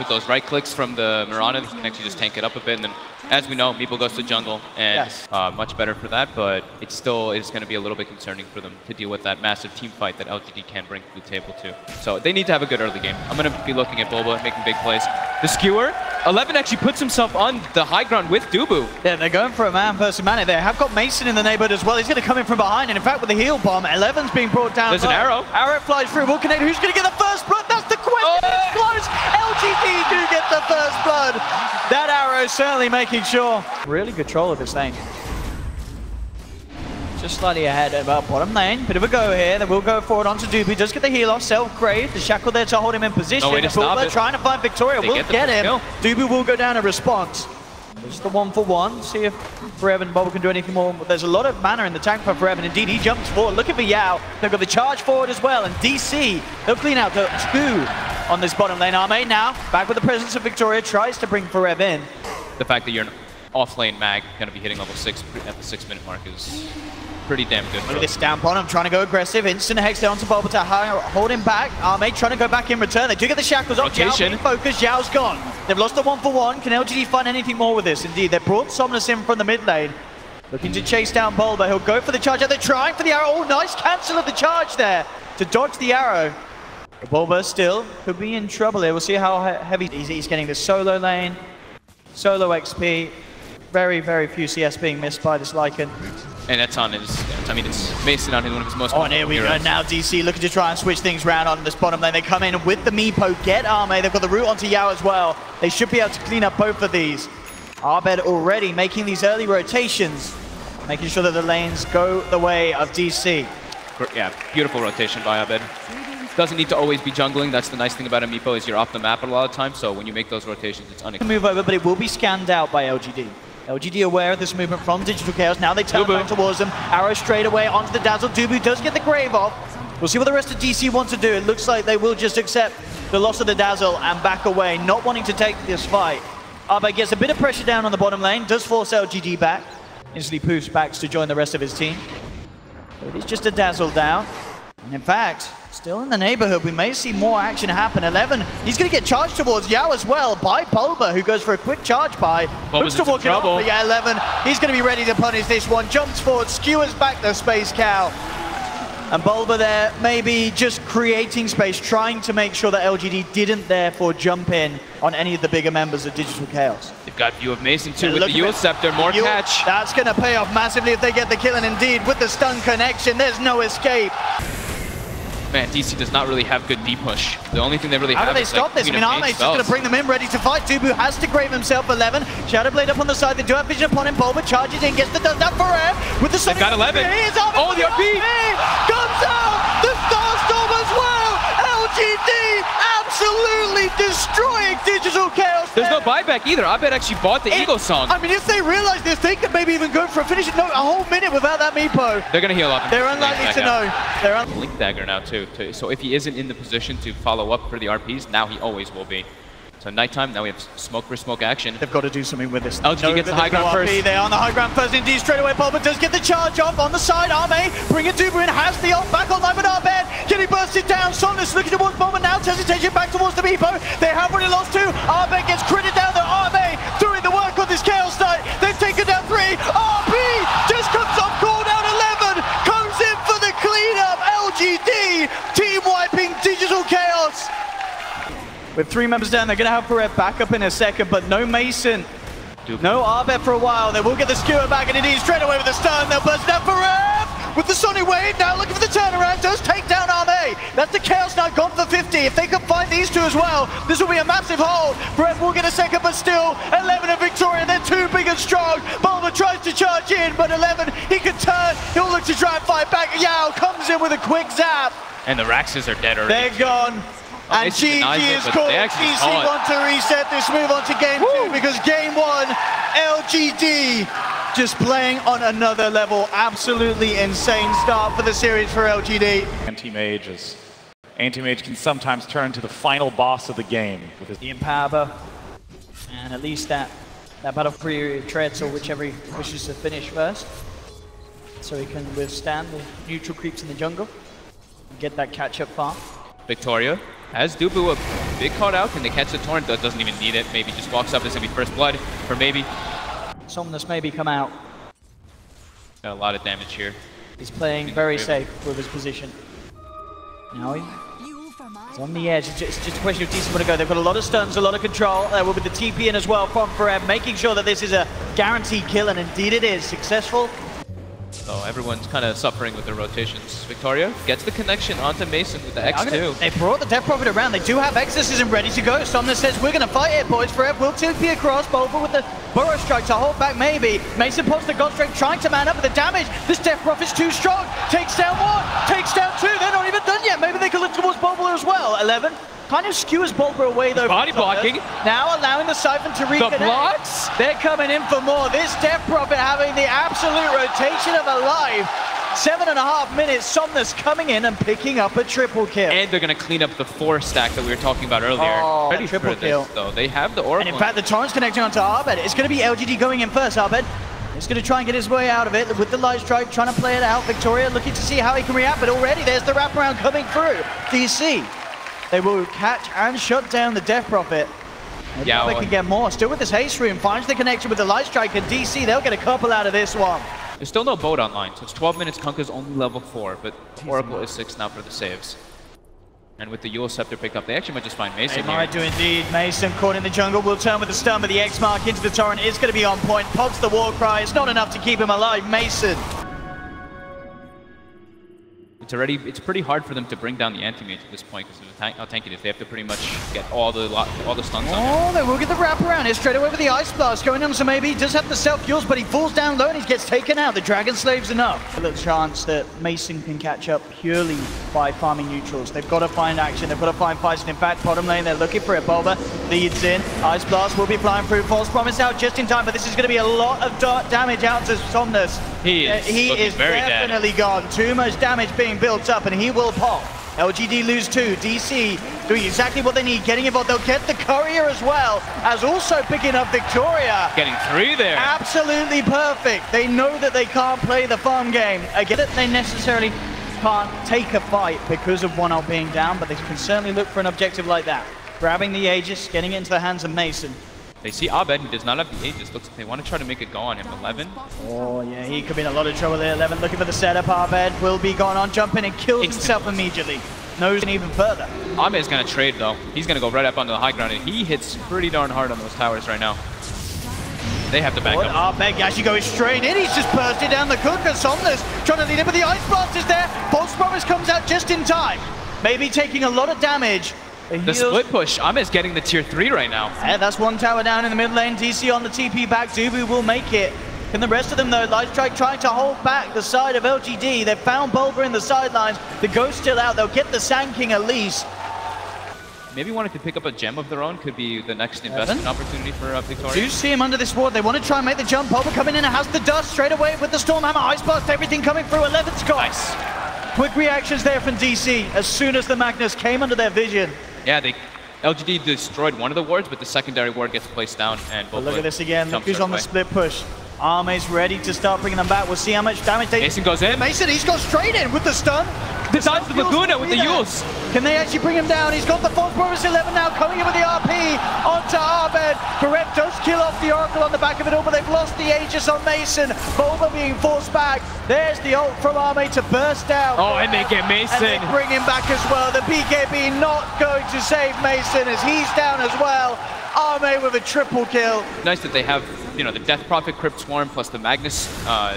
with those right clicks from the Mirana, he can actually just tank it up a bit. And then, as we know, Meepo goes to jungle, and much better for that. But it still is going to be a little bit concerning for them to deal with that massive team fight that LGD can bring to the table too. So they need to have a good early game. I'm going to be looking at Bulba making big plays. The skewer, 11 actually puts himself on the high ground with Dubu. Yeah, they're going for a man versus man. They have got Mason in the neighborhood as well. He's going to come in from behind, and in fact, with the heal bomb, 11's being brought down. There's an arrow. Arrow flies through. Vulcanate, who's going to get the first blood? That's the question. It's close. LGD do get the first blood. That arrow certainly making sure. Really good control of this thing. Just slightly ahead of our bottom lane. Bit of a go here. They will go forward onto Dubu. Does get the heal off. Self-grave. The shackle there to hold him in position. No way to stop it. Trying to find Victoria. Will get him. Kill. Dubu will go down in response. Just the 1-for-1. See if Forev and Bulba can do anything more. There's a lot of mana in the tank for Forev, and indeed he jumps forward. Looking for Yao. They've got the charge forward as well, and DC, they'll clean out the 2 on this bottom lane. Arme now, back with the presence of Victoria, tries to bring Forev in. The fact that you're an off-lane mag going to be hitting level 6 at the 6-minute mark is pretty damn good. Look at this stamp on him, trying to go aggressive. Instant hex down to Bulba to hold him back. Arme trying to go back in return. They do get the shackles off. Yao being focused. Yao's gone. They've lost the 1-for-1. Can LGD find anything more with this? Indeed, they brought Somnus in from the mid lane. Looking to chase down Bulba. He'll go for the charge. They're trying for the arrow. Oh, nice cancel of the charge there to dodge the arrow. Bulba still could be in trouble here. We'll see how heavy he's getting the solo lane. Solo XP. Very, very few CS being missed by this Lycan. And that's on his, I mean, it's Mason on one of his most and here we go. Now DC looking to try and switch things around on this bottom lane. They come in with the Meepo, get Arme. They've got the route onto Yao as well. They should be able to clean up both of these. Abed already making these early rotations, making sure that the lanes go the way of DC. Yeah, beautiful rotation by Abed. Doesn't need to always be jungling. That's the nice thing about a Meepo is you're off the map a lot of times. So when you make those rotations, it's unexpected. Move over, but it will be scanned out by LGD. LGD aware of this movement from Digital Chaos. Now they turn back towards them. Arrow straight away onto the Dazzle. Dubu does get the grave off. We'll see what the rest of DC want to do. It looks like they will just accept the loss of the Dazzle and back away, not wanting to take this fight. Abed gets a bit of pressure down on the bottom lane, does force LGD back. Instantly poofs back to join the rest of his team. But it is just a Dazzle down. And in fact, still in the neighborhood, we may see more action happen. 11, he's going to get charged towards Yao as well by Bulba, who goes for a quick charge by. Looks to walk it off, but yeah, 11, he's going to be ready to punish this one. Jumps forward, skewers back the Space Cow. And Bulba there, maybe just creating space, trying to make sure that LGD didn't therefore jump in on any of the bigger members of Digital Chaos. They've got view of Mason too with the Yule Scepter, more catch. That's going to pay off massively if they get the kill, and indeed, with the stun connection, there's no escape. Man, DC does not really have good D-push. The only thing they really have is how do they stop this? I mean, Arme's just going to bring them in, ready to fight. Dubu has to grave himself 11. Shadow Blade up on the side. They do have vision upon him. Bulba charges in, gets the does that Forev with the Sonic. They've got 11. Oh, the RP! Comes out! The Starstorm as well! LGD absolutely destroying Digital Chaos. There's no buyback either. Abed actually bought the Eagle Song. I mean, if they realize this, they could maybe even go for a finish. No, a whole minute without that Meepo. They're going to heal up. They're unlikely to know. They're Blink Dagger now too. So if he isn't in the position to follow up for the RPs, now he always will be. So nighttime, now we have smoke for smoke action. They've got to do something with this. LGD gets the high ground first. They're on the high ground first indeed. Straight away, Bulba does get the charge off on the side. Arme bringing Dubu in, has the ult back online with Abed. Can he burst it down? Somnus looking towards Bulba now. Hesitation back towards the Meepo. They have already lost 2. Abed gets critted down there. Arme doing the work on this Chaos Knight. They've taken down 3. RP just comes off, call down 11. Comes in for the cleanup. LGD team wiping Digital Chaos. With 3 members down, they're going to have Forev back up in a second, but no Mason. No Abed for a while. They will get the skewer back, and indeed straight away with the stun. They'll burst down Forev with the Sonic Wave. Now looking for the turnaround. Does take down Arme. That's the Chaos Knight gone for 50. If they can find these 2 as well, this will be a massive hold. Forev will get a second, but still 11 and Victoria. They're too big and strong. Bulba tries to charge in, but 11, he can turn. He'll look to try and fight back. Yao comes in with a quick zap. And the Raxes are dead already. They're gone. And GG is called. DC want to reset this, move on to game 2, because game 1, LGD just playing on another level. Absolutely insane start for the series for LGD. Anti-Mage Anti-Mage can sometimes turn to the final boss of the game. With his the Empower, and at least that battle free treads, or whichever he wishes to finish first. So he can withstand the neutral creeps in the jungle and get that catch-up farm. Victoria has Dubu a big caught out. Can they catch the torrent? Doesn't even need it. Maybe just walks up. This is going to be first blood for Maybe. Somnus maybe come out. Got a lot of damage here. He's playing very safe with his position. Now he's on the edge. It's just a question of DC want to go. They've got a lot of stuns, a lot of control. With the TP in as well from Forev, making sure that this is a guaranteed kill, and indeed it is. Successful. So everyone's kind of suffering with their rotations. Victoria gets the connection onto Mason with the X2. They brought the Death Prophet around. They do have Exorcism ready to go. Somnus says, we're going to fight it, boys. Forev will TP across. Bulba with the Burrow Strike to hold back Maybe. Mason pops the God Strike, trying to man up with the damage. This Death Prophet's too strong. Takes down one, takes down two. They're not even done yet. Maybe they can look towards Bulba as well. 11. Kind of skewers Bulba away though. Body blocking. Now allowing the Siphon to reconnect. The blocks. They're coming in for more. This Death Prophet having the absolute rotation of a life. 7.5 minutes, Somnus coming in and picking up a triple kill. And they're going to clean up the 4 stack that we were talking about earlier. Oh, triple kill. Though. They have the Oracle. And in fact, the Torrent's connecting onto Abed. It's going to be LGD going in first, Abed. He's going to try and get his way out of it with the Light Strike, trying to play it out. Victoria looking to see how he can react, but already there's the wraparound coming through. DC. They will catch and shut down the Death Prophet. Maybe they can get more. Still with this haste room, finds the connection with the Light Strike, and DC, they'll get a couple out of this one. There's still no boat online, so it's 12 minutes. Kunkka's only level 4, but Oracle is 6 now for the saves. And with the Yule Scepter pick up, they actually might just find Mason. They might do indeed. Mason caught in the jungle, will turn with the stun, but the X mark into the Torrent is going to be on point. Pops the war cry, it's not enough to keep him alive. Mason. It's pretty hard for them to bring down the anti-mage at this point because of how tanky it is. They have to pretty much get all the stuns on him. Oh, they will get the wraparound here straight away with the Ice Blast going on, so maybe he does have the self-kills, but he falls down low and he gets taken out. The Dragon Slave's enough. A little chance that Mason can catch up purely by farming neutrals. They've got to find action, they've got to find fights, and in fact, bottom lane, they're looking for it. Bulba leads in. Ice Blast will be flying through. False Promise out just in time, but this is going to be a lot of damage out to Somnus. He is definitely gone. Too much damage being built up, and he will pop. LGD lose 2. DC doing exactly what they need, getting involved. They'll get the courier as well, as also picking up Victoria. Getting 3 there. Absolutely perfect. They know that they can't play the farm game. Again, they necessarily can't take a fight because of 1-0 being down, but they can certainly look for an objective like that. Grabbing the Aegis, getting it into the hands of Mason. They see Abed, who does not have the Aegis. Looks like they want to try to make a go on him. 11. Oh, yeah, he could be in a lot of trouble there. 11 looking for the setup. Abed will be gone on, jumping and kills himself immediately. Knows even further. Abed's going to trade, though. He's going to go right up onto the high ground, and he hits pretty darn hard on those towers right now. They have to back up. Abed actually going straight in. He's just bursted down the Kunkka. Somnus trying to lead him, but the Ice Blast is there. False Promise comes out just in time. Maybe taking a lot of damage. The split push. Abed's getting the tier 3 right now. Yeah, that's one tower down in the mid lane. DC on the TP back. Dubu will make it. And the rest of them, though, Light Strike trying to hold back the side of LGD. They've found Bulba in the sidelines. The Ghost still out. They'll get the Sand King at least. Maybe wanting to pick up a gem of their own could be the next investment opportunity for Victoria. Do see him under this ward. They want to try and make the jump. Bulba coming in and has the dust straight away with the Stormhammer, Ice Blast, everything coming through. 11's got. Nice. Quick reactions there from DC as soon as the Magnus came under their vision. Yeah, LGD destroyed one of the wards, but the secondary ward gets placed down. And look at this again. Look who's on the split push. Arme's ready to start bringing them back. We'll see how much damage they... Mason goes in. Mason, he's gone straight in with the stun. The dodge the Laguna with the Yules. Can they actually bring him down? He's got the False Promise 11 now, coming in with the RP onto Abed. Forev does kill off the Oracle on the back of it all, but they've lost the Aegis on Mason. Bulba being forced back. There's the ult from Arme to burst down. Oh, and they get Mason. And they bring him back as well. The BKB not going to save Mason as he's down as well. Arme with a triple kill. Nice that they have, you know, the Death Prophet Crypt Swarm plus the Magnus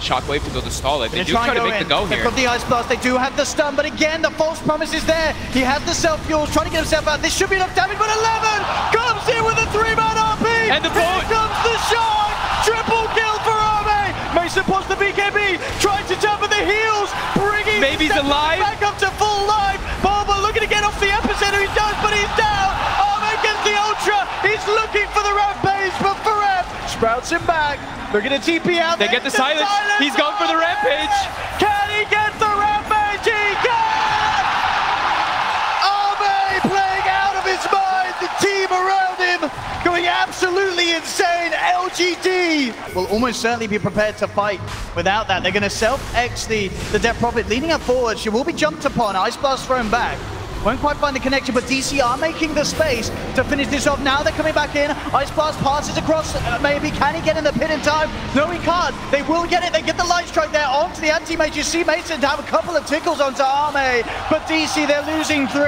Shockwave to go to stall it. They do try to make the go here. They've got the Ice Blast, they do have the stun, but again, the False Promise is there. He has the self-fuels, trying to get himself out. This should be enough damage, but 11 comes in with a 3-man RP. And the boat. Here comes the shot. Triple kill for Arme. Mason posts the BKB, trying to jump at the heels, bringing Baby's alive. Back up to full life. Bulba looking to get off the epicenter, he does, but he's down. Arme gets the Ultra. He's looking for the rampage, but Forev sprouts him back. They're going to TP out. They get the silence. He's gone for the rampage. Can he get the rampage? He can! Arme playing out of his mind. The team around him going absolutely insane. LGD will almost certainly be prepared to fight without that. They're going to self-X the Death Prophet, leading up forward. She will be jumped upon. Ice Blast thrown back. Won't quite find the connection, but DC are making the space to finish this off. Now they're coming back in. Ice Blast passes across, maybe. Can he get in the pit in time? No, he can't. They will get it. They get the light strike there onto the anti-mage. You see Mason have a couple of tickles onto Arme, but DC, they're losing 3.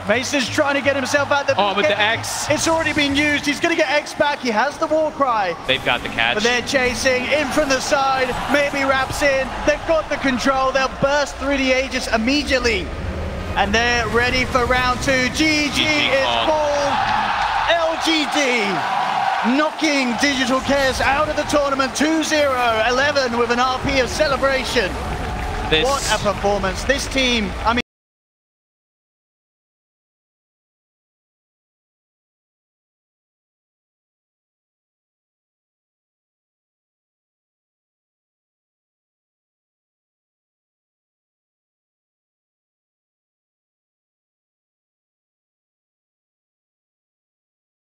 Mason's trying to get himself out the with the X. It's already been used. He's going to get X back. He has the war cry. They've got the catch. But they're chasing in from the side. Maybe wraps in. They've got the control. They'll burst through the Aegis immediately. And they're ready for round 2. GG is called. LGD knocking Digital Chaos out of the tournament 2-0. 11 with an RP of celebration. What a performance. This team, I mean,